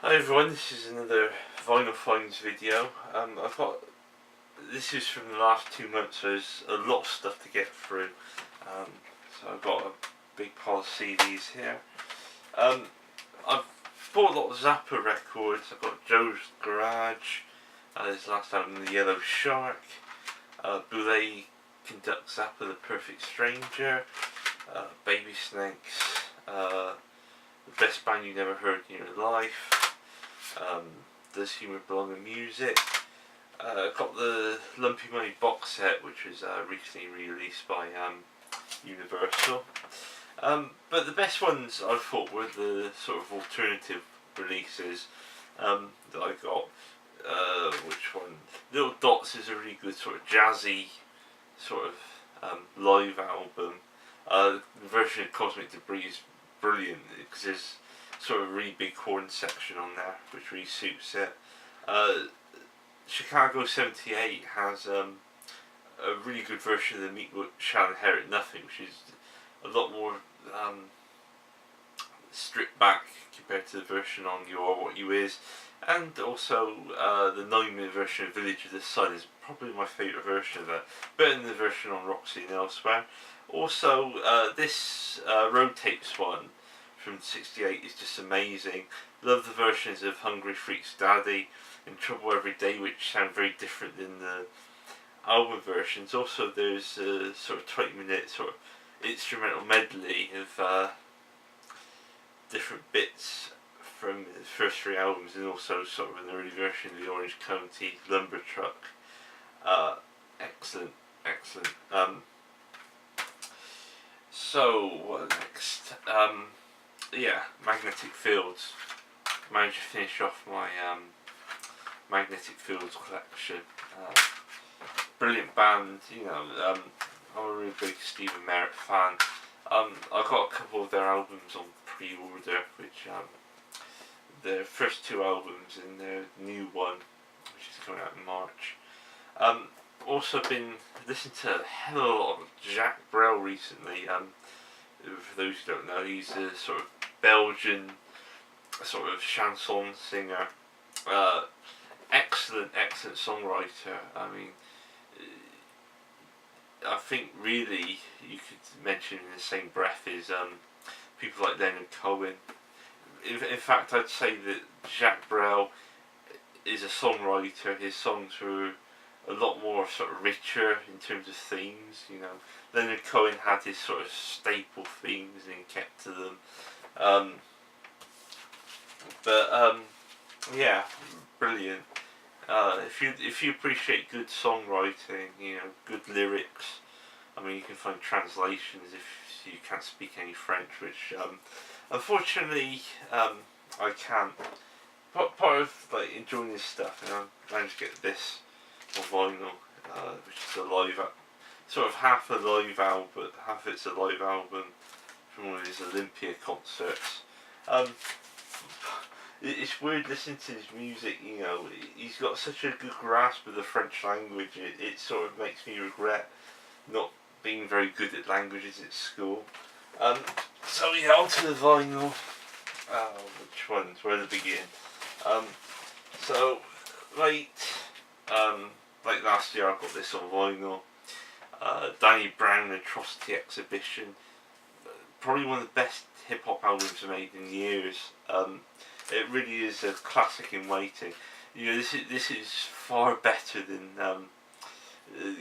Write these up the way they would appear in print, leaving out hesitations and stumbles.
Hi everyone, this is another Vinyl Finds video. This is from the last 2 months, so there's a lot of stuff to get through. So I've got a big pile of CDs here. I've bought a lot of Zappa records. I've got Joe's Garage, his last album, The Yellow Shark, Brel Conducts Zappa, The Perfect Stranger, Baby Snakes, The Best Band You Never Heard in Your Life, Does Humour Belong in Music. Got the Lumpy Money box set, which was recently released by Universal. But the best ones I thought were the sort of alternative releases that I got. Which one? Little Dots is a really good sort of jazzy sort of live album. The version of Cosmic Debris is brilliant because there's sort of a really big horn section on there which really suits it. Chicago 78 has a really good version of the Meat Shall Inherit Nothing, which is a lot more stripped back compared to the version on You Are What You Is. And also the 9-minute version of Village of the Sun is probably my favourite version of that, better than the version on Roxy and Elsewhere. Also this Road Tapes one from '68 is just amazing. Love the versions of Hungry Freaks Daddy and Trouble Every Day, which sound very different than the album versions. Also there's a sort of 20-minute sort of instrumental medley of different bits from the first 3 albums, and also sort of an early version of the Orange County Lumber Truck. Excellent. So what next? Magnetic Fields. Managed to finish off my Magnetic Fields collection. Brilliant band, you know. I'm a really big Stephen Merritt fan. I got a couple of their albums on pre-order, which their first 2 albums and their new one, which is coming out in March. Also been listening to a hell of a lot of Jacques Brel recently. For those who don't know, he's a sort of Belgian sort of chanson singer. Excellent songwriter. I mean, I think really you could mention in the same breath is people like Leonard Cohen. In fact, I'd say that Jacques Brel is a songwriter. His songs were a lot more sort of richer in terms of themes. You know, Leonard Cohen had his sort of staple themes and he kept to them. Yeah, brilliant. If you appreciate good songwriting, you know, good lyrics. I mean, you can find translations if you can't speak any French, which unfortunately I can't. Part of like enjoying this stuff, and I managed to get this on vinyl, which is a live, sort of half a live album, half it's a live album from one of his Olympia concerts. It's weird listening to his music, you know. He's got such a good grasp of the French language. It sort of makes me regret not being very good at languages at school. So yeah, onto the vinyl. Which ones? Where to begin? So like last year, I got this on vinyl. Danny Brown Atrocity Exhibition. Probably one of the best hip hop albums made in years. It really is a classic in waiting. You know, this is far better than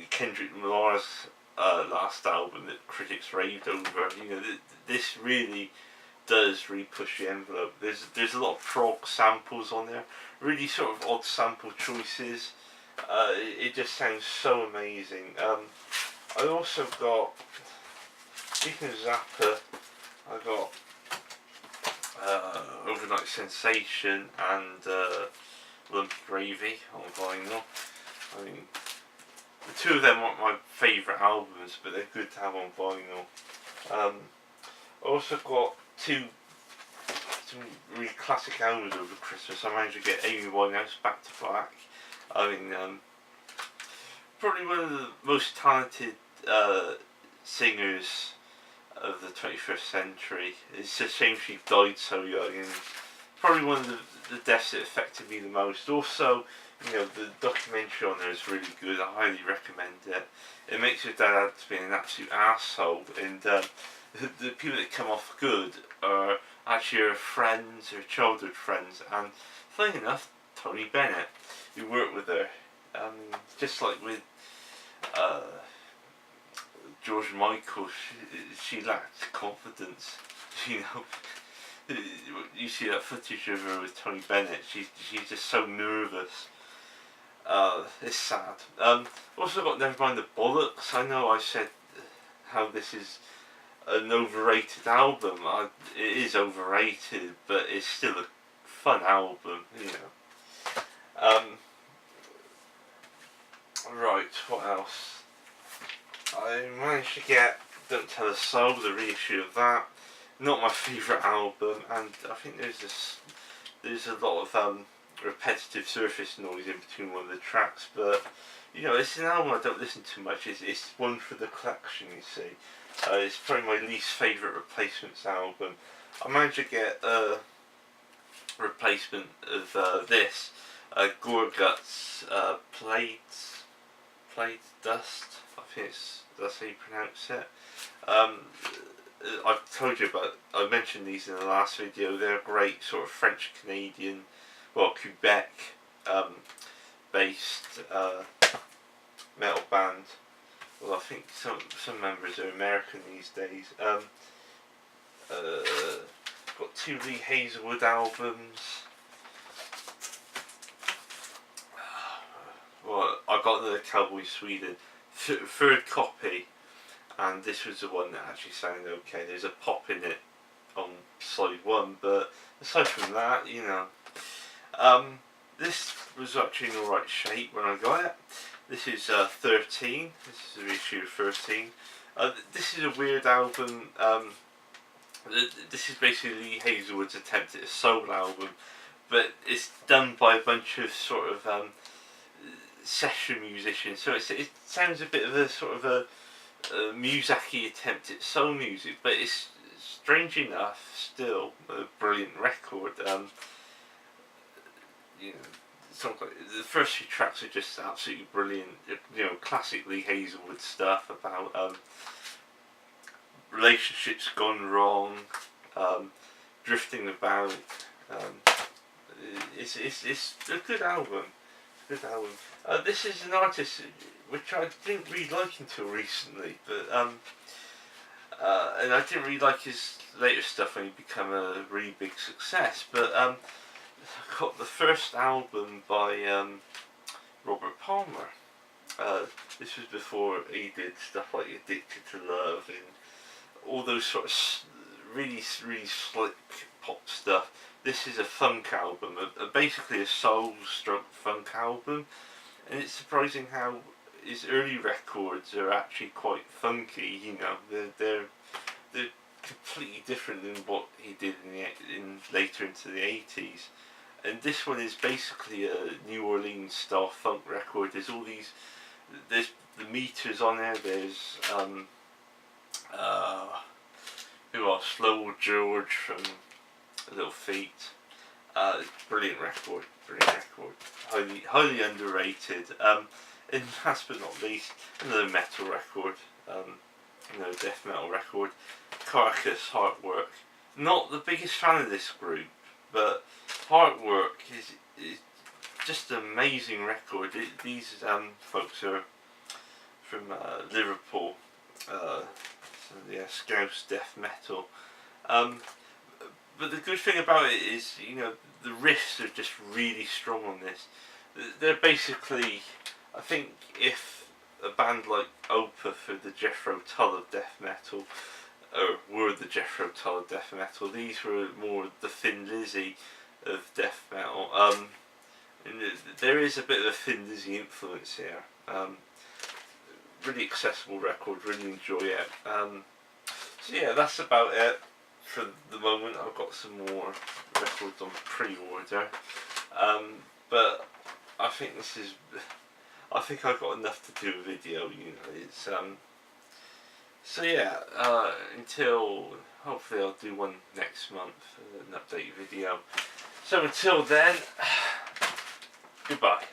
Kendrick Lamar's last album that critics raved over. You know, this really does push the envelope. There's a lot of prog samples on there, really sort of odd sample choices. It just sounds so amazing. I also got, speaking of Zappa, I got Overnight Sensation and Lumpy Gravy on vinyl. I mean, the 2 of them aren't my favourite albums, but they're good to have on vinyl. I also got some really classic albums over Christmas. I managed to get Amy Winehouse Back to Black. I mean, probably one of the most talented singers of the 21st century. It's a shame she died so young, and probably one of the deaths that affected me the most. Also, you know, the documentary on there is really good. I highly recommend it. It makes your dad out to be an absolute asshole, and the people that come off good are actually her friends, her childhood friends, and funny enough, Tony Bennett, who worked with her. Just like with George Michael, she lacked confidence. You know, you see that footage of her with Tony Bennett. She's just so nervous. It's sad. Also got Never Mind the Bollocks. I know I said how this is an overrated album. It is overrated, but it's still a fun album. You know. Right. What else? I managed to get Don't Tell a Soul, the reissue of that. Not my favourite album, and I think there's a lot of repetitive surface noise in between one of the tracks, but you know, it's an album I don't listen to much. It's one for the collection, you see. It's probably my least favourite Replacements album. I managed to get a replacement of this, Gorguts, Played Dust, I think that's how you pronounce it. I've told you about, I mentioned these in the last video. They're a great sort of French Canadian, well, Quebec based metal band. Well, I think some members are American these days. Got 2 Lee Hazlewood albums. Well, I got the Cowboy Sweden third copy, and this was the one that actually sounded okay. There's a pop in it on side 1, but aside from that, you know, this was actually in alright shape when I got it. This is 13. This is the reissue of 13. This is a weird album. This is basically Lee Hazlewood's attempt at a soul album, but it's done by a bunch of sort of session musicians. So it sounds a bit of a sort of a Muzaki attempt at soul music, but it's strange enough still a brilliant record. You know, the first few tracks are just absolutely brilliant. You know, classically Hazlewood stuff about relationships gone wrong, drifting about. It's a good album. This is an artist which I didn't really like until recently, but and I didn't really like his later stuff when he became a really big success. But I got the first album by Robert Palmer. This was before he did stuff like Addicted to Love and all those sort of really slick pop stuff. This is a funk album, basically a soul stroke funk album, and it's surprising how his early records are actually quite funky. You know, they're completely different than what he did in later into the 80s. And this one is basically a New Orleans style funk record. There's the Meters on there. There's who else? Slow George from Little Feat. Brilliant record. Highly underrated. And last but not least, another metal record. Another death metal record. Carcass, Heartwork. Not the biggest fan of this group, but Heartwork is just an amazing record. These folks are from Liverpool. Scouse death metal. But the good thing about it is, you know, the riffs are just really strong on this. They're basically, I think, if a band like Opeth or the Jethro Tull of death metal, or were the Jethro Tull of death metal, these were more the Thin Lizzy of death metal. And there is a bit of a Thin Lizzy influence here. Really accessible record, really enjoy it. So yeah, that's about it for the moment. I've got some more records on pre-order, but I think I've got enough to do a video. You know, it's so yeah. Until hopefully I'll do one next month, an update video. So until then, goodbye.